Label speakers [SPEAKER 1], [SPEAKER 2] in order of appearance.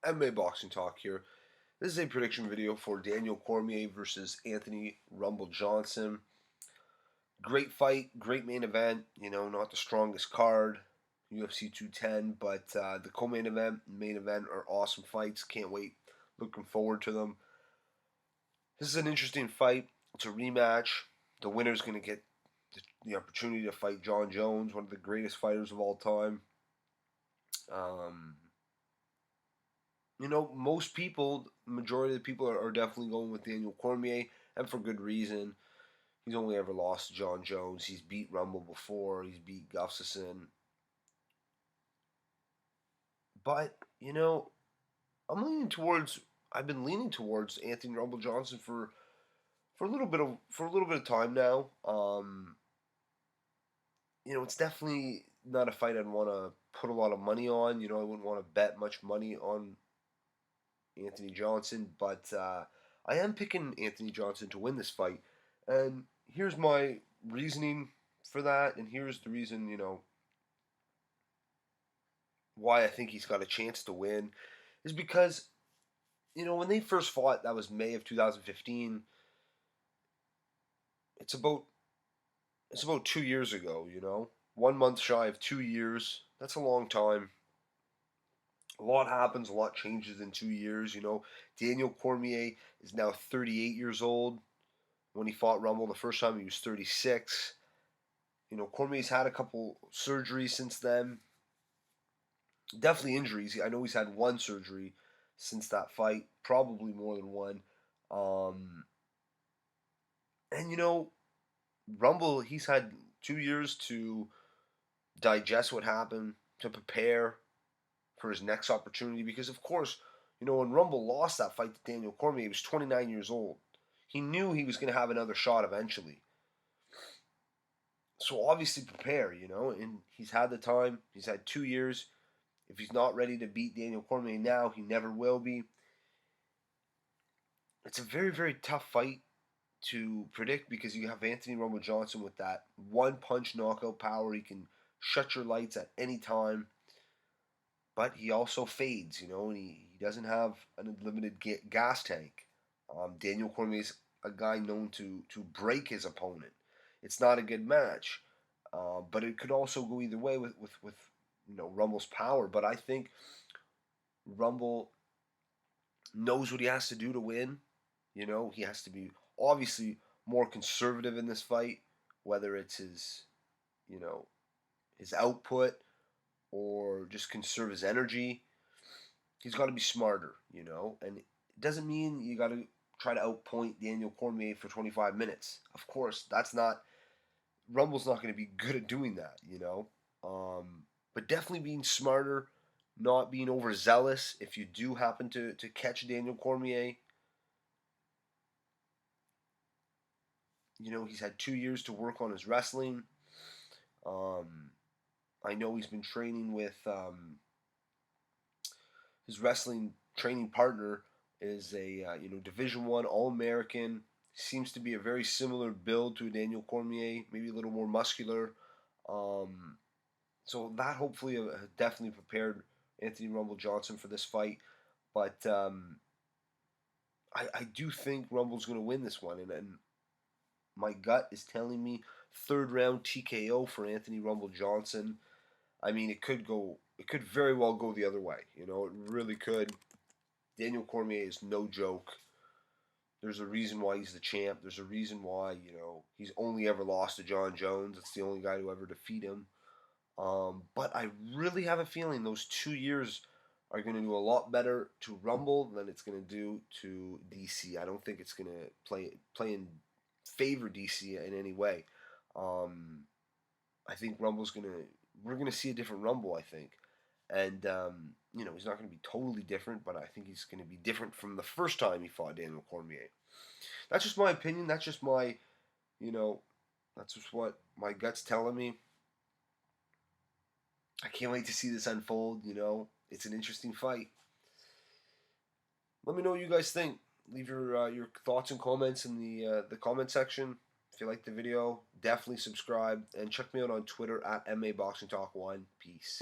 [SPEAKER 1] MMA Boxing Talk here. This is a prediction video for Daniel Cormier versus Anthony Rumble Johnson. Great fight, great main event. Not the strongest card, UFC 210, but the co-main event and main event are awesome fights. Can't wait. Looking forward to them. This is an interesting fight. It's a rematch. The winner's going to get the opportunity to fight Jon Jones, one of the greatest fighters of all time. Most people, majority of the people are definitely going with Daniel Cormier, and for good reason. He's only ever lost to Jon Jones. He's beat Rumble before. He's beat Gustafsson. But, I've been leaning towards Anthony Rumble Johnson for a little bit of time now. It's definitely not a fight I'd want to put a lot of money on. I wouldn't want to bet much money on Anthony Johnson, but I am picking Anthony Johnson to win this fight, and here's my reasoning for that, and here's the reason, why I think he's got a chance to win, is because, when they first fought, that was May of 2015. It's about 2 years ago, 1 month shy of 2 years. That's a long time. A lot happens, a lot changes in 2 years. Daniel Cormier is now 38 years old. When he fought Rumble the first time, he was 36. Cormier's had a couple surgeries since then. Definitely injuries. I know he's had one surgery since that fight, probably more than one. And Rumble, he's had 2 years to digest what happened, to prepare for his next opportunity, because of course, when Rumble lost that fight to Daniel Cormier, he was 29 years old. He knew he was going to have another shot eventually. So obviously prepare, and he's had the time. He's had 2 years. If he's not ready to beat Daniel Cormier now, he never will be. It's a very, very tough fight to predict because you have Anthony Rumble Johnson with that one-punch knockout power. He can shut your lights at any time. But he also fades, and he doesn't have an unlimited gas tank. Daniel Cormier is a guy known to break his opponent. It's not a good match, but it could also go either way with Rumble's power. But I think Rumble knows what he has to do to win. He has to be obviously more conservative in this fight, whether it's his output or just conserve his energy. He's got to be smarter, and it doesn't mean you got to try to outpoint Daniel Cormier for 25 minutes. Of course, Rumble's not going to be good at doing that, but definitely being smarter, not being overzealous if you do happen to catch Daniel Cormier. He's had 2 years to work on his wrestling. I know he's been training with his wrestling training partner is a Division I All-American. Seems to be a very similar build to Daniel Cormier, maybe a little more muscular. So that hopefully definitely prepared Anthony Rumble Johnson for this fight. But I do think Rumble's going to win this one, and my gut is telling me third round TKO for Anthony Rumble Johnson. I mean, it could very well go the other way. It really could. Daniel Cormier is no joke. There's a reason why he's the champ. There's a reason why, he's only ever lost to Jon Jones. It's the only guy to ever defeat him. But I really have a feeling those 2 years are going to do a lot better to Rumble than it's going to do to DC. I don't think it's going to play in favor DC in any way. I think we're going to see a different Rumble, I think. And, he's not going to be totally different, but I think he's going to be different from the first time he fought Daniel Cormier. That's just my opinion. That's just my, that's just what my gut's telling me. I can't wait to see this unfold, It's an interesting fight. Let me know what you guys think. Leave your thoughts and comments in the comment section. If you liked the video, definitely subscribe. And check me out on Twitter at MABoxingTalk1. Peace.